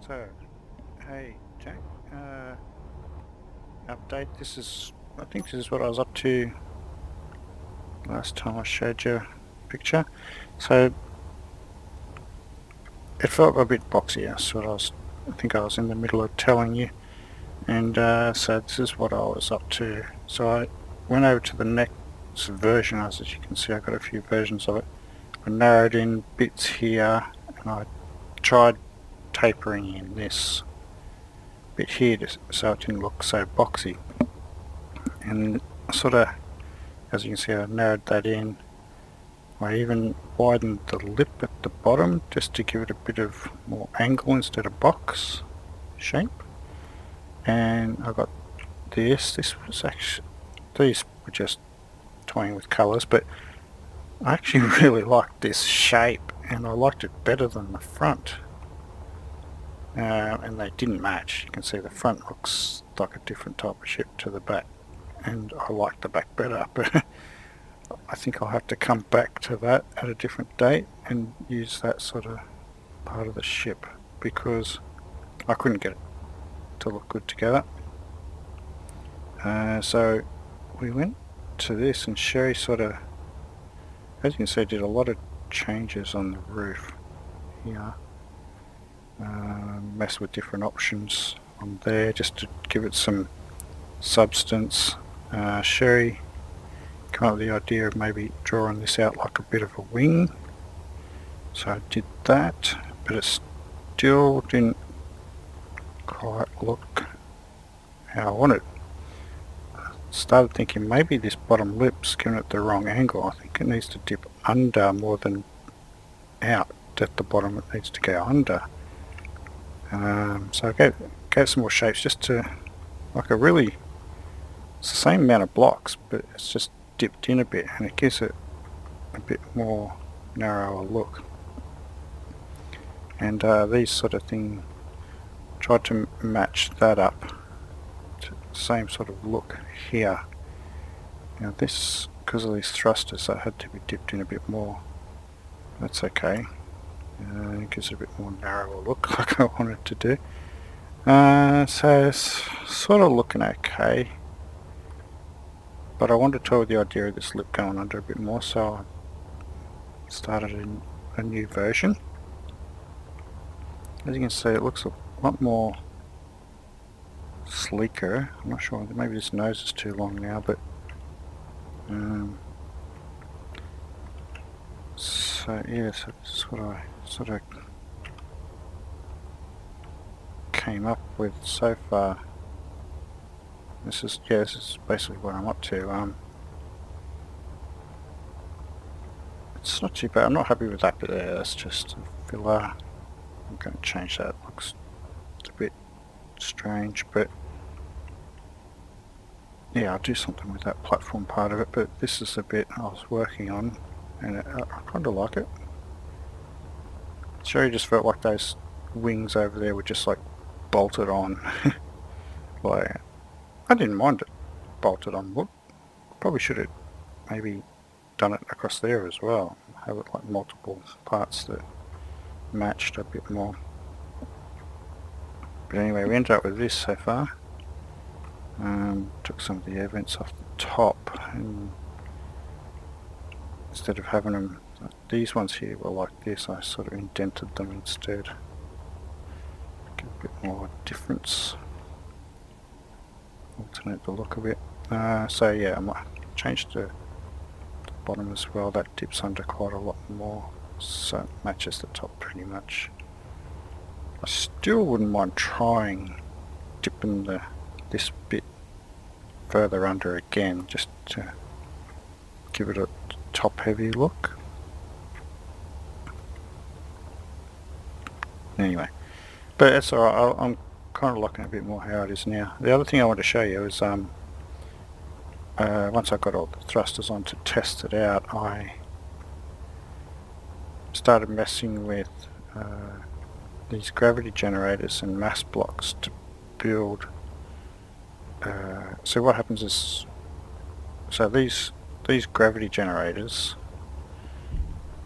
So, hey Jack, update. I think this is what I was up to last time I showed you a picture. So, it felt a bit boxy. I think I was in the middle of telling you. And so this is what I was up to. So I went over to the next version. As you can see, I got a few versions of it. I narrowed in bits here, and I tried tapering in this bit here so it didn't look so boxy. And sort of, as you can see, I narrowed that in. I even widened the lip at the bottom just to give it a bit of more angle instead of box shape. And I got this was actually, these were just toying with colours, but I actually really liked this shape and I liked it better than the front. And they didn't match. You can see the front looks like a different type of ship to the back, and I like the back better, but I think I'll have to come back to that at a different date and use that sort of part of the ship because I couldn't get it to look good together. So we went to this, and Sherry sort of, as you can see, did a lot of changes on the roof here. Mess with different options on there just to give it some substance. Sherry came up with the idea of maybe drawing this out like a bit of a wing, so I did that, but it still didn't quite look how I wanted. I started thinking maybe this bottom lip's giving it the wrong angle. I think it needs to dip under more than out. At the bottom it needs to go under. So I gave some more shapes just to, like it's the same amount of blocks, but it's just dipped in a bit and it gives it a bit more narrower look. And these sort of things, tried to match that up to the same sort of look here. Now this, because of these thrusters, that had to be dipped in a bit more. That's okay. It gives it a bit more narrower look like I wanted to do. So it's sort of looking okay, but I wanted to toy with the idea of this lip going under a bit more, so I started in a new version. As you can see, it looks a lot more sleeker. I'm not sure, maybe this nose is too long now, but so yeah, so this is what I sort of came up with so far. This is basically what I'm up to. It's not too bad. I'm not happy with that bit there. That's just a filler. I'm going to change that. It looks a bit strange, but yeah, I'll do something with that platform part of it. But this is the bit I was working on, and I kind of like it. Sherry just felt like those wings over there were just like bolted on. Like, I didn't mind it bolted on. Look, probably should have maybe done it across there as well. Have it like multiple parts that matched a bit more. But anyway, we ended up with this so far. Took some of the air vents off the top, and instead of having them, these ones here were like this, I sort of indented them instead. Get a bit more difference. Alternate the look a bit. So yeah, I might change the bottom as well. That dips under quite a lot more, so it matches the top pretty much. I still wouldn't mind trying dipping this bit further under again, just to give it a top heavy look. Anyway, but it's alright. I'm kind of liking a bit more how it is now. The other thing I want to show you is once I got all the thrusters on to test it out, I started messing with these gravity generators and mass blocks to build. So what happens is, so these gravity generators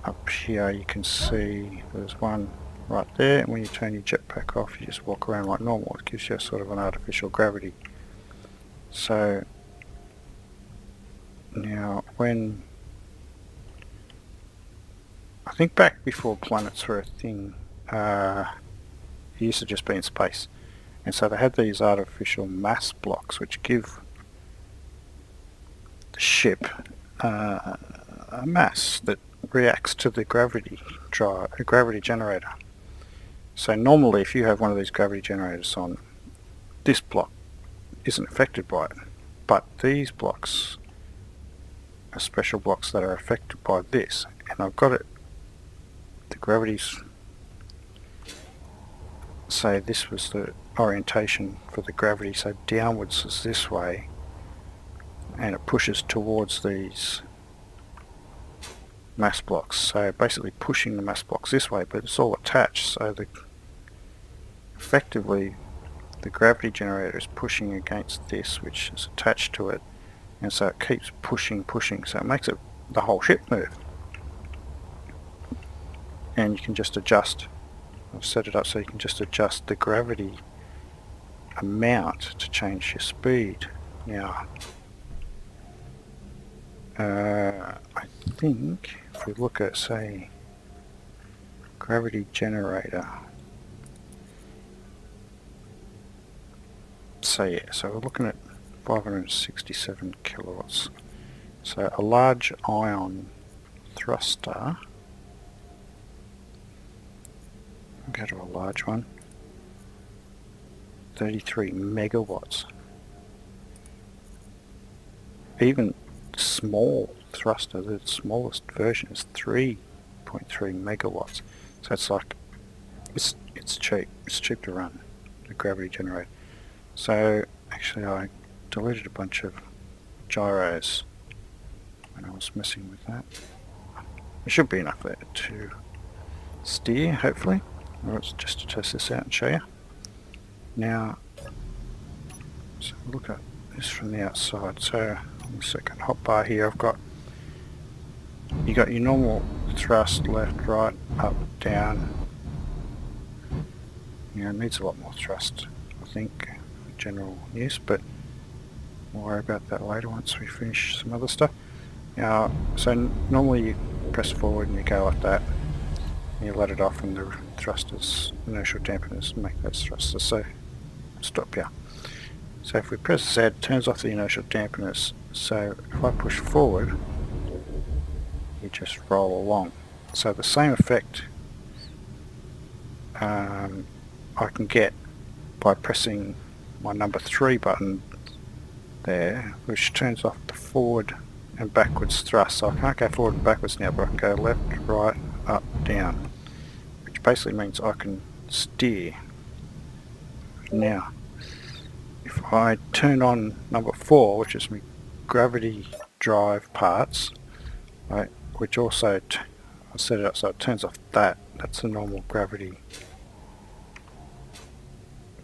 up here, you can see there's one right there, and when you turn your jetpack off you just walk around like normal. It gives you a sort of an artificial gravity. So now when I think back before planets were a thing, it used to just be in space, and so they had these artificial mass blocks which give the ship a mass that reacts to the gravity generator. So normally if you have one of these gravity generators on, this block isn't affected by it, but these blocks are special blocks that are affected by this, and I've got it, the gravity's, say this was the orientation for the gravity, so downwards is this way, and it pushes towards these mass blocks, so basically pushing the mass blocks this way, but it's all attached, so effectively the gravity generator is pushing against this which is attached to it, and so it keeps pushing, so it makes the whole ship move. And you can just adjust, I've set it up so you can just adjust the gravity amount to change your speed. Now I think if we look at, say, gravity generator, so we're looking at 567 kilowatts. So a large ion thruster, go to a large one, 33 megawatts. Even small thruster, the smallest version is 3.3 megawatts. So it's like, it's cheap. It's cheap to run the gravity generator. So actually I deleted a bunch of gyros when I was messing with that. There should be enough there to steer, hopefully. Or it's just to test this out and show you. Now, so look at this from the outside. So on the second hotbar here, you got your normal thrust, left, right, up, down. It needs a lot more thrust, I think, for general use, but we'll worry about that later once we finish some other stuff. Now, so normally you press forward and you go like that, and you let it off, and the thrusters, inertial dampeners, make those thrusters so stop here. So if we press Z, it turns off the inertial dampeners. So if I push forward, you just roll along. So the same effect I can get by pressing my number 3 button there, which turns off the forward and backwards thrust. So I can't go forward and backwards now, but I can go left, right, up, down, which basically means I can steer. Now, if I turn on number 4, which is my gravity drive parts, right, which also I set it up so it turns off that's the normal gravity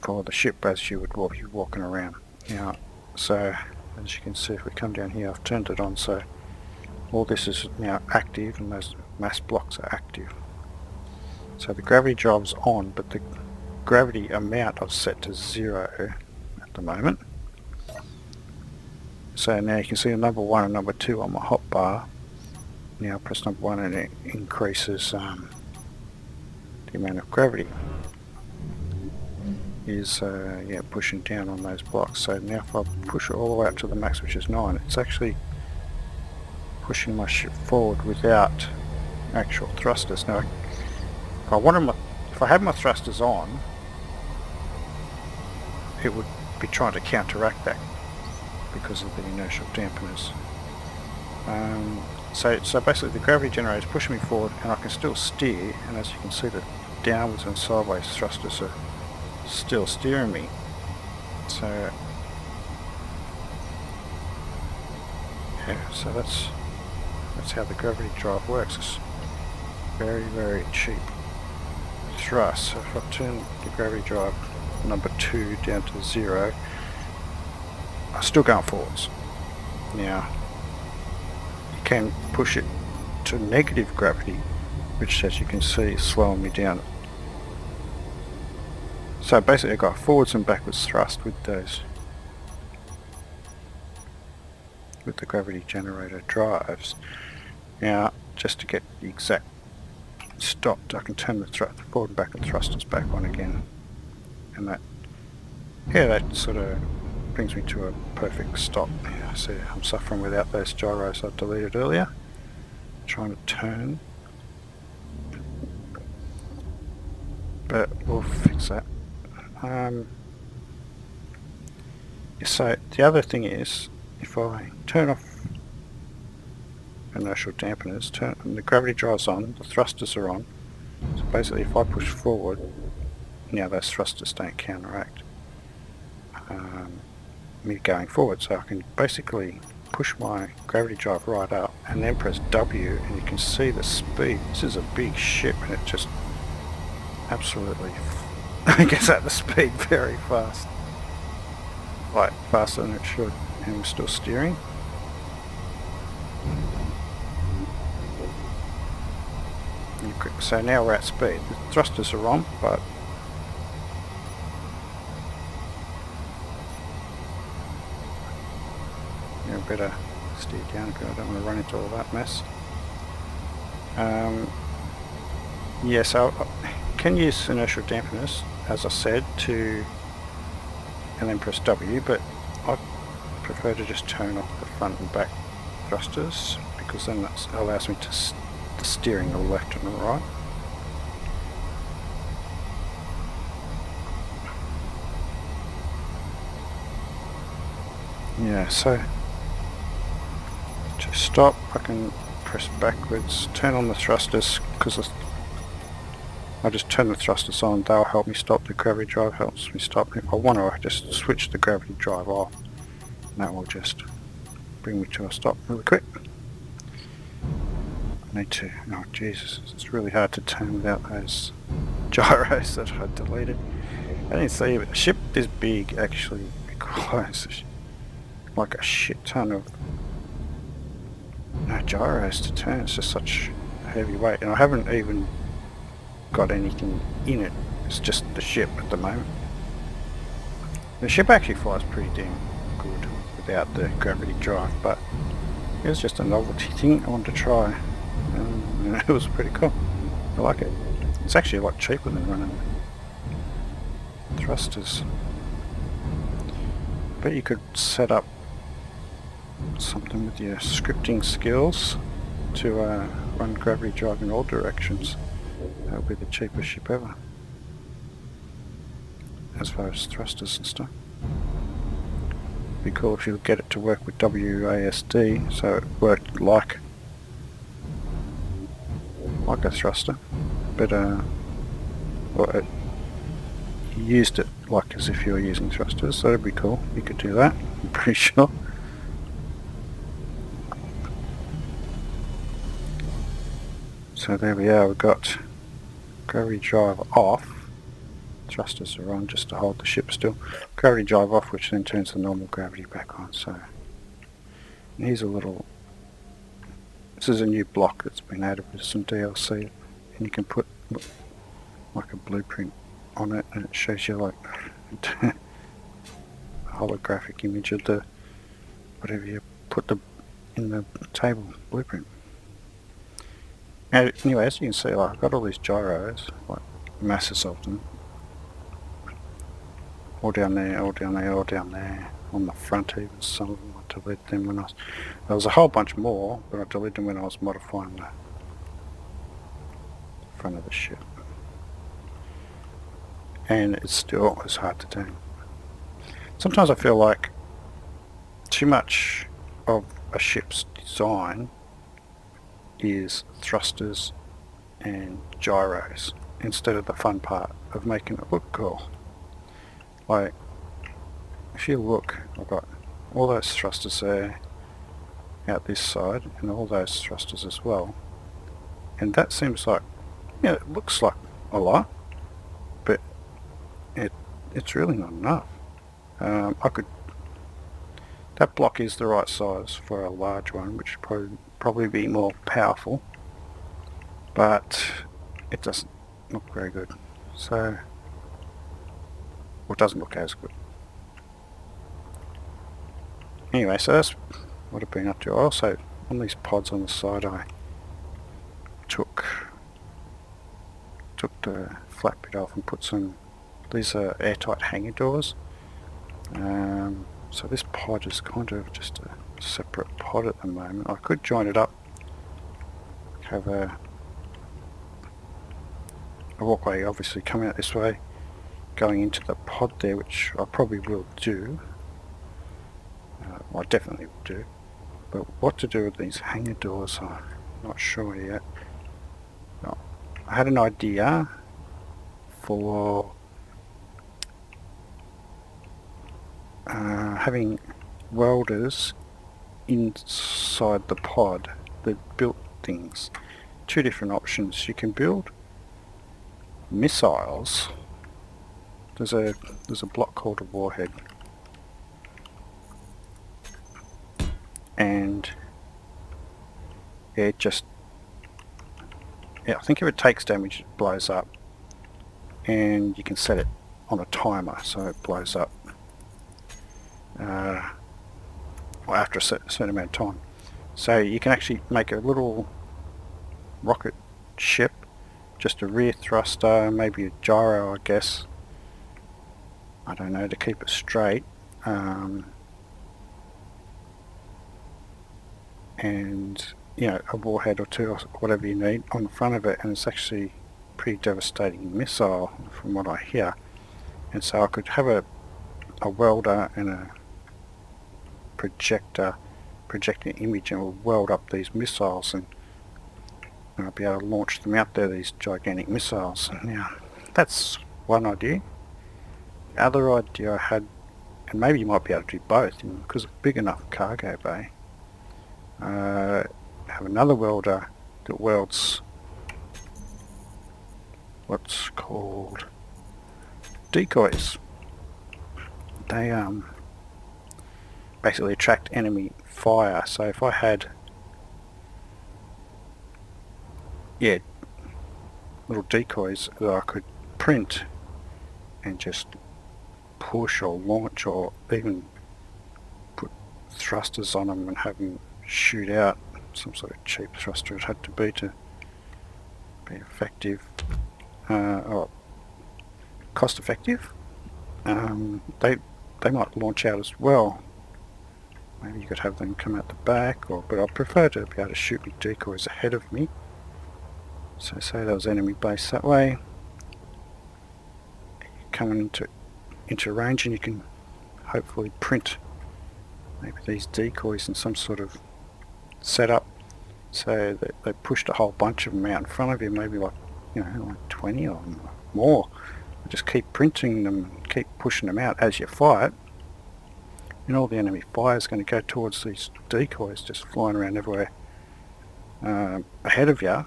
for the ship as you would be walking around. Now, so as you can see, if we come down here, I've turned it on, so all this is now active and those mass blocks are active. So the gravity job's on, but the gravity amount I've set to 0 at the moment. So now you can see number 1 and number 2 on my hotbar. Now I press number 1 and it increases the amount of gravity is pushing down on those blocks. So now if I push it all the way up to the max, which is 9, it's actually pushing my ship forward without actual thrusters. Now if I had my thrusters on, it would be trying to counteract that because of the inertial dampeners. So basically the gravity generator is pushing me forward and I can still steer, and as you can see the downwards and sideways thrusters are still steering me. So yeah, so that's how the gravity drive works. It's very, very cheap thrust. So if I turn the gravity drive number 2 down to 0, I'm still going forwards. Now you can push it to negative gravity, which as you can see is slowing me down So basically I've got forwards and backwards thrust with those, with the gravity generator drives. Now just to get the exact stopped, I can turn the forward and backward thrusters back on again, and that, yeah, that sort of brings me to a perfect stop. Yeah, see, I'm suffering without those gyros I deleted earlier. Trying to turn, but we'll fix that. So the other thing is, if I turn off inertial dampeners, and the gravity drive's on, the thrusters are on, so basically if I push forward, now those thrusters don't counteract me going forward, so I can basically push my gravity drive right up and then press W, and you can see the speed. This is a big ship and it just absolutely gets at the speed very fast, like faster than it should, and we're still steering. So now we're at speed. The thrusters are on, but you better steer down because I don't want to run into all that mess. Yeah, so I can use inertial dampeners, as I said, and then press W, but I prefer to just turn off the front and back thrusters, because then that allows me to the steering the left and the right. Yeah, so to stop I can press backwards, turn on the thrusters, because I just turn the thrusters on, they'll help me stop. The gravity drive helps me stop. If I want to, I just switch the gravity drive off, and that will just bring me to a stop really quick. I need to, oh Jesus, it's really hard to turn without those gyros that I deleted. I didn't see a ship this big actually requires like a shit ton of gyros to turn. It's just such a heavy weight, and I haven't even got anything in it. It's just the ship at the moment. The ship actually flies pretty damn good without the gravity drive, but it was just a novelty thing I wanted to try, and it was pretty cool. I like it. It's actually a lot cheaper than running thrusters. But you could set up something with your scripting skills to run gravity drive in all directions. That would be the cheapest ship ever, as far as thrusters and stuff. Be cool if you could get it to work with WASD, so it worked like a thruster, but or you used it like as if you were using thrusters. So that'd be cool. You could do that, I'm pretty sure. So there we are. We've got gravity drive off, thrusters are on just to hold the ship still. Gravity drive off, which then turns the normal gravity back on. So here's a little, this is a new block that's been added with some DLC, and you can put like a blueprint on it, and it shows you like a holographic image of the whatever you put in the table blueprint. Now, anyway, as you can see, like, I've got all these gyros, like masses of them, all down there, all down there, all down there, on the front even. Some of them I deleted them when there was a whole bunch more, but I deleted them when I was modifying the front of the ship. And it still is hard to do. Sometimes I feel like too much of a ship's design is thrusters and gyros instead of the fun part of making it look cool. Like, if you look, I've got all those thrusters there out this side and all those thrusters as well, and that seems like, yeah, it looks like a lot, but it's really not enough. That block is the right size for a large one, which would probably be more powerful, but it doesn't look very good. So Well, it doesn't look as good. Anyway, so that's what I've been up to. I also, on these pods on the side, I took the flat bit off and put some, these are airtight hanger doors. So this pod is kind of just a separate pod at the moment. I could join it up, have a walkway obviously coming out this way, going into the pod there, which I probably will do. Well, I definitely will do. But what to do with these hanger doors, I'm not sure yet. Well, I had an idea for having welders inside the pod that built things. Two different options. You can build missiles. There's a block called a warhead, and it just, I think if it takes damage it blows up, and you can set it on a timer so it blows up after a certain amount of time. So you can actually make a little rocket ship, just a rear thruster, maybe a gyro, I guess, I don't know, to keep it straight, and you know, a warhead or two or whatever you need on the front of it, and it's actually a pretty devastating missile from what I hear. And so I could have a welder and a projector projecting an image, and we'll weld up these missiles, and I'll be able to launch them out there, these gigantic missiles. Now that's one idea. The other idea I had, and maybe you might be able to do both because it's a big enough cargo bay, have another welder that welds what's called decoys. They basically attract enemy fire. So if I had little decoys that I could print and just push or launch, or even put thrusters on them and have them shoot out, some sort of cheap thruster it had to be effective, or cost effective. They might launch out as well. Maybe you could have them come out the back, but I prefer to be able to shoot with decoys ahead of me. So say there was enemy base that way, coming into range, and you can hopefully print maybe these decoys in some sort of setup, so that they pushed a whole bunch of them out in front of you, maybe like 20 or more. Just keep printing them, keep pushing them out as you fire it, and all the enemy fire is going to go towards these decoys just flying around everywhere ahead of you,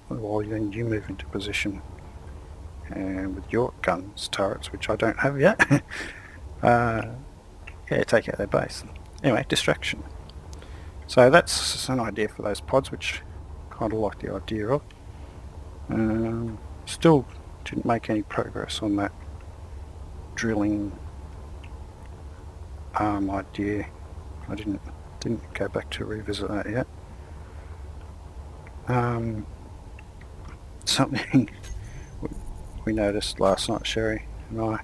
while then you move into position and with your guns, turrets, which I don't have yet, take out their base. Anyway, distraction. So that's an idea for those pods, which I kind of like the idea of. Still didn't make any progress on that drilling arm idea. I didn't go back to revisit that yet. Something we noticed last night, Sherry and I,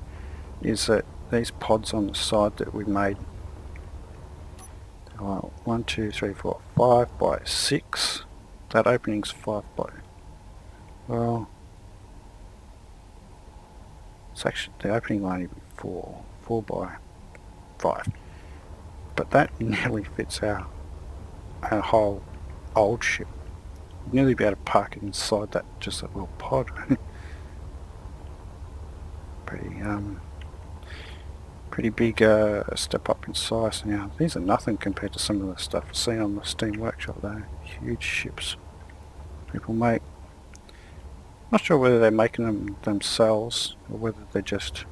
is that these pods on the side that we made, 1, 2, 3, 4, 5 by 6. That opening's 5 by, well, it's actually, the opening will only be 4 by 5. But that nearly fits our whole old ship. You'd nearly be able to park it inside that, just that little pod. Pretty big step up in size. Now these are nothing compared to some of the stuff I've seen on the Steam Workshop. Though huge ships people make. Not sure whether they're making them themselves or whether they're just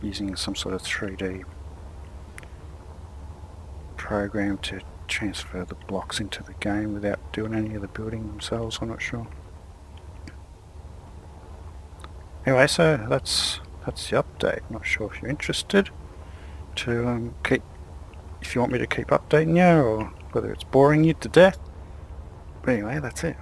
using some sort of 3D program to transfer the blocks into the game without doing any of the building themselves. I'm not sure. Anyway, so that's that's the update. Not sure if you're interested to if you want me to keep updating you, or whether it's boring you to death. But anyway, that's it.